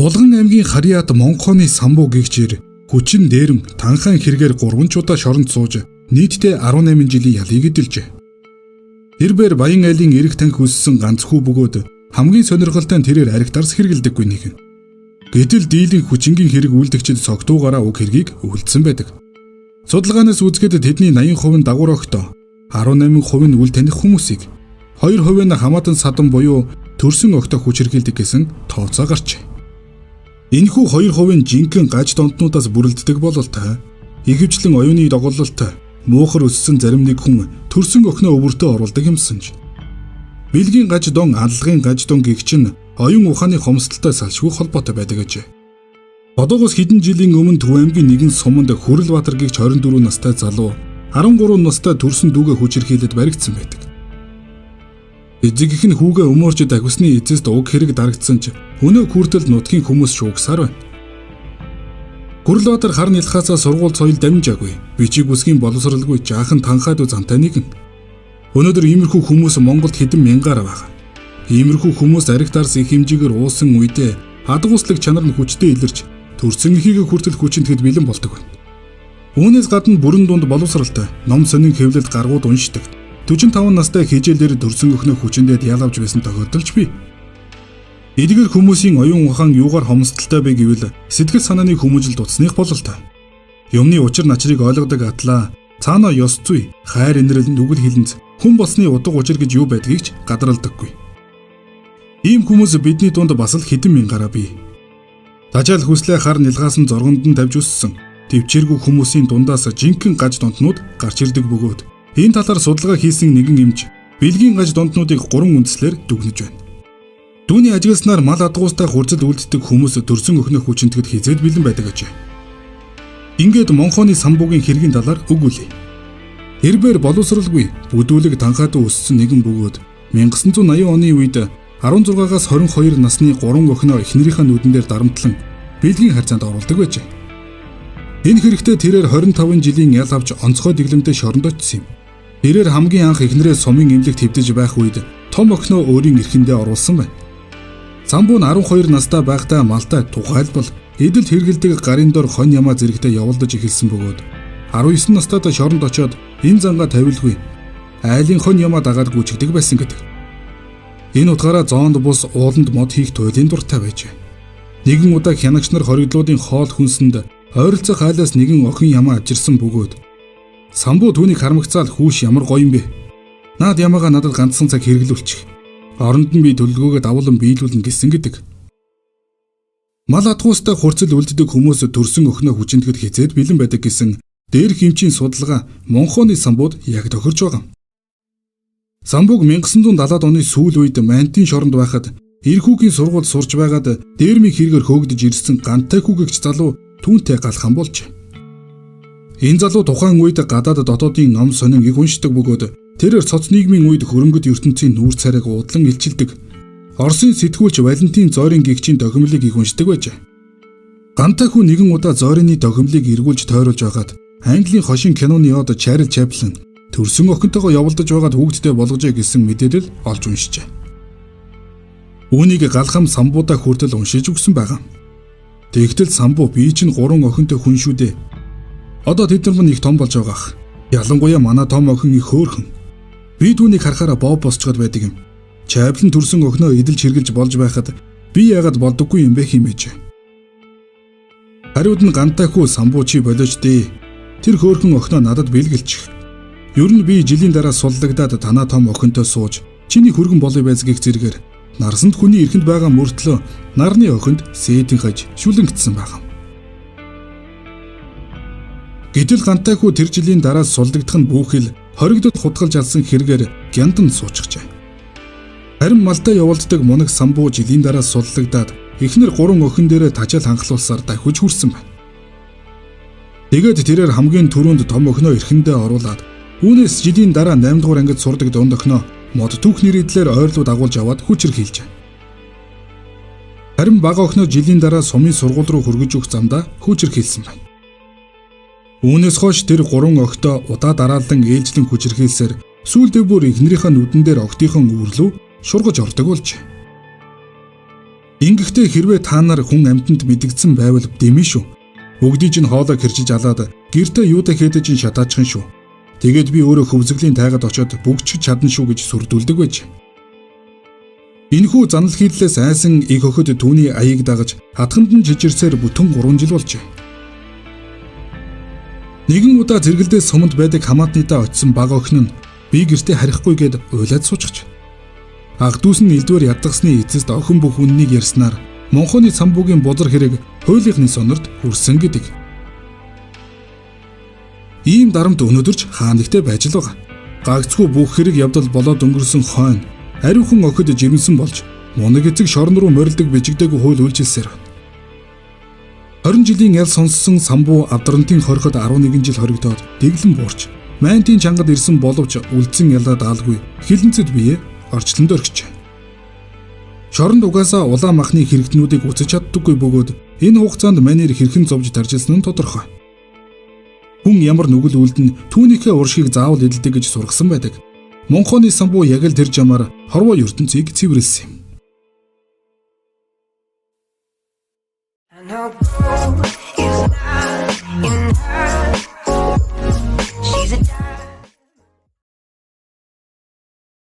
Булган аймгийн Харьяат Монхооны Самбуу гэгчээр хүчин дээрэм танхайн хэрэгээр 3 удаа шоронд сууж нийтдээ 18 жилийн ялыг эдэлжээ. Эрбээр Баян айлын эрэг танхи өссөн ганц хүү бөгөөд хамгийн сонирхолтой нь тэрээр аригтарс хэрэгэлдэггүй нэгэн. Гэтэл дийлэн хүчингийн хэрэг үйлдэгчид цогтуугаараа уг хэргийг өвлдсөн байдаг. Судалгаанаас үзэхэд тэдний 80% нь дагуур огтоо, 18% нь үл таних хүмүүсийг, 2% нь хамаатан садан буюу төрсөн огтоо хүч хэрхэлдэг гэсэн тооцоо гарчээ. Энэхүү 2% нь жинхэнэ гаж донтнуудаас бүрэлддэг бололтой ихэвчлэн оюуны догололтой муухар өссөн зарим нэг хүн төрсөн охиноо өвөртөө оруулдаг юмсанж. Бэлгийн гаж дон аллагын гаж дон гэгч нь оюун ухааны хомсдолтой салшгүй холбоотой байдаг гэж. Одоогоос хэдэн жилийн өмнө Төв аймгийн нэгэн суманд Хүрэлбаатар гэгч 24 настай залуу 13 настай төрсөн дүүгээ хүчирхийлээд баригдсан байдаг. Эцэг их нь хүүгээ өмөрж дагвсны эцэст уг хэрэг дарагдсан ч өнөө хүртэл нутгийн хүмүүс шуугсаар байна. Хүрэлбаатар хар нялхаасаа сургууль соёл дамжаагүй. Бичиг үсгийн боловсралгүй жаахан танхаад зантай нэгэн. Өнөөдөр иймэрхүү хүмүүс Монголд хэдэн мянгаар байгаа. Иймэрхүү хүмүүс аригтарс их хэмжээгээр уусан үедээ адгууслаг чанар нь хүчтэй илэрч төрсөн ихийг хүртэл хүчинтэд бэлэн болдог байна. Үүнээс гадна бүрэн дунд боловсралтай ном сонин хэвлэлд гаргууд уншдаг. 45 настай хижээлээр төрсөн өхнөө хүчиндээ ялавж байсан тохиолдолч бий. Эдгээр хүмүүсийн оюун ухаан юугаар хомсдолтой бэ гэвэл сэтгэл санааны хүмүүжил дуцсных бололтой. Юмны учир начрыг ойлгодог атлаа цаанаа ёс зүй, хайр инрэл, нүгэл хилэнц, хүн болсны утга учир гэж юу байдгийг ч гадралдаггүй. Ийм хүмүүс бидний дунд бас л хэдэн мянгаараа бий. Дажаал хүслээ хар нялгаас нь зоргонд нь тавьж өссөн төвчээргүй хүмүүсийн дундаас жинхэнэ гаж донтнууд гарч ирдэг бөгөөд энэ талаар судалгаа хийсэн нэгэн эмч бэлгийн гаж донтнуудыг 3 үндслээр дүгнэж байна. Түүний ажигласнаар мал адгуустай хурцад үлддэг хүмүүс төрсөн өхнөө хүчинтэд хизээд бэлэн байдаг гэж. Ингээд Монхооны Самбуугийн хэргийн талаар өгүүлье. Эрбээр боловсралгүй бүдүүлэг танхаад өссөн нэгэн бөгөөд 1980 оны үед 16-аас 22 насны 3 өхнөө эхнэрийнхээ нүдэн дээр дарамтлан бэлгийн харьцаанд оруулдаг байж. Энэ хэрэгтэй тэрээр 25 жилийн ял авч онцгой дэглэмтэй шоронд очсон юм. Тэрээр хамгийн анх эхнэрээ сумын эмнэлэгт хэвдэж байх үед том охиноо өөрийн эрхэндээ оруулсан байна. Самбуу нь 12 настай байхдаа Малтай тухайлбал эдэлд хэрэгэлдэг гарын дор хонь ямаа зэрэгтэй явуулдаж эхэлсэн бөгөөд 19 настайд шоронд очоод энэ зангаа тавилгүй айлын хонь ямаа дагаад гүйчигдэг байсан гэдэг. Энэ утгаараа зоонд бус ууланд мод хийх туйлын дуртай байжээ. Нэгэн удаа хянагч нар хоригдлуудын хоол хүнсэнд ойролцох айлаас нэгэн охин ямаа авчирсан бөгөөд Самбуу түүнийг хармагцаал хүүш ямар гоё юм бэ? Наад ямаага надад ганцхан цаг хэрэглүүлчих. Оронд нь би төлөвлөгөөгөө давуулан биелүүлнэ гэсэн гэдэг. Мал адгуустай хурцл үлддэг хүмүүс төрсөн өхнөө хүчинтэд хязээд бэлэн байдаг гэсэн дээрх эмчийн судалгаа Монхооны Самбууд яг тохирж байгаа. Самбууг 1970-ад оны сүүл үед Мантын шоронд байхад Ирхүүгийн сургуульд сурч байгаад дээрмийн хэрэгээр хөөгдөж ирсэн гантай хүүгэгч залуу түүнтэй галхан болж. Энэ залуу тухайн үед гадаад дотоодын ном сонин их уншдаг бөгөөд тэрээр цоц нийгмийн үед хөрөнгөд ертөнцийн нүүр царайг уудлан илчилдэг. Оросын сэтгүүлч Валентин Зорийн гэгчийн документыг их уншдаг байж. Гантай хүү нэгэн удаа Зорины документыг эргүүлж тойруулж байгаад Английн хошин киноны од Чарли Чаплин төрсөн охинтойгоо явуулдаж байгаад хүүхдтэй болгожээ гэсэн мэдээлэл олж уншжээ. Үүнийг галхам Самбуудаа хүртэл уншиж өгсөн байгаа. Тэгтэл Самбуу би чинь 3 охинтой хүн шүү дээ. Одоо тэд нар их том болж байгаах. Ялангуяа манай том охин их хөөрхөн. Би түүнийг харахаараа боо босчоод байдаг юм. Чаплин төрсөн охиноо эдэлж хэрглэж болж байхад би яагаад болдоггүй юм бэ хэмээж. Хариуд нь гантай хүү Самбуу чи болооч дээ. Тэр хөөрхөн охиноо надад бэлгэлчих. Ер нь би жилийн дараа суллагдаад танаа том охинтой сууж чиний хөргөн болоё байцгийг зэрэгээр нарсанд хүний эрхэнд байгаа мөртлөө нарны охинд сэтэн хаж шүлэнгдсэн байгаа. Гэтэл гантай хүү тэр жилийн дараа суллагдах нь бүхэл хоригдод хутгалж алсан хэрэгээр гяндан суучихжээ. Харин Малтай явуулдаг мунаг Самбуу жилийн дараа суллагдаад эхнэр 3 охин дээрээ тачаал ханхлуулсаар дахиж хүрсэн байна. Тэгээд тэрээр хамгийн түрүүнд том охиноо эрхэндээ оруулаад үүнээс жилийн дараа 8 дугаар ангид сурдаг дунд охиноо мод түүх нэрийдлэр ойрлууд агуулж аваад хүчирхийлжээ. Харин бага охиноо жилийн дараа сумын сургууль руу хөргөж өгөх замдаа хүчирхийлсэн байна. Үүнээс хойш тэр 3 охидоо удаа дараалан ээлжлэн хүчирхийлсээр сүүлдээ бүр эхнэрийнхээ нүдэн дээр октийнхоо өвөрлөв шургаж ордог болж. Ингэхдээ хэрвээ та нар хүн амьтанд мэдгдсэн байвал дэмий шүү. Бүгдийг чинь хоолой хэрчиж алаад гэртээ юутай хийдэж шатаачихын шүү. Тэгээд би өөрөө хөвзглийн тайгад очиод бүгдч чадна шүү гэж сүрдүүлдэг байж. Энэхүү занал хийдлээс айсан их охид түүний аяыг дагаж хатханд нь жижирсээр бүтэн 3 жил болжээ. Нэгэн удаа зэрэгэлдээ суманд байдаг хамаатныдаа очисон баг охин нь би гэртээ харихгүй гэд уйлаад суучих. Ах дүүс нь элдвэр ядгасны эцэст охин бүх үннийг ярьснаар Монхооны самбуугийн бузар хэрэг хуулийнхны сонорт хүрсэн гэдэг. Ийм дарамт өнөөдөрч хаанигтэй байж л байгаа. Гагцгүй бүх хэрэг явдал болоод өнгөрсөн хойно ариухан охид жирэмсэн болж мунаг эцэг шорон руу морилдог бижигдэг хууль үйлчилсээр 20 жилийн ял сонссон самбуу авдрантын хорход 11 жил хоригдоод дэглэн буурч майнтын чангад ирсэн боловч үлдсэн ялаа даалгүй хилэнцэд бие орчлонд орхиж. Шоронд угаасаа улаан махны хэрэгтнүүдийг үцэж чаддаггүй бөгөөд энэ хугацаанд манер хэрхэн зовж таржилсан нь тодорхой. Хүн ямар нүгэл үлдэн түүнийхээ уршиг заавал эдэлдэг гэж сургасан байдаг. Монхооны самбуу яг л тэр жамаар хорвоо ертөнцийг цэвэрлсэн юм.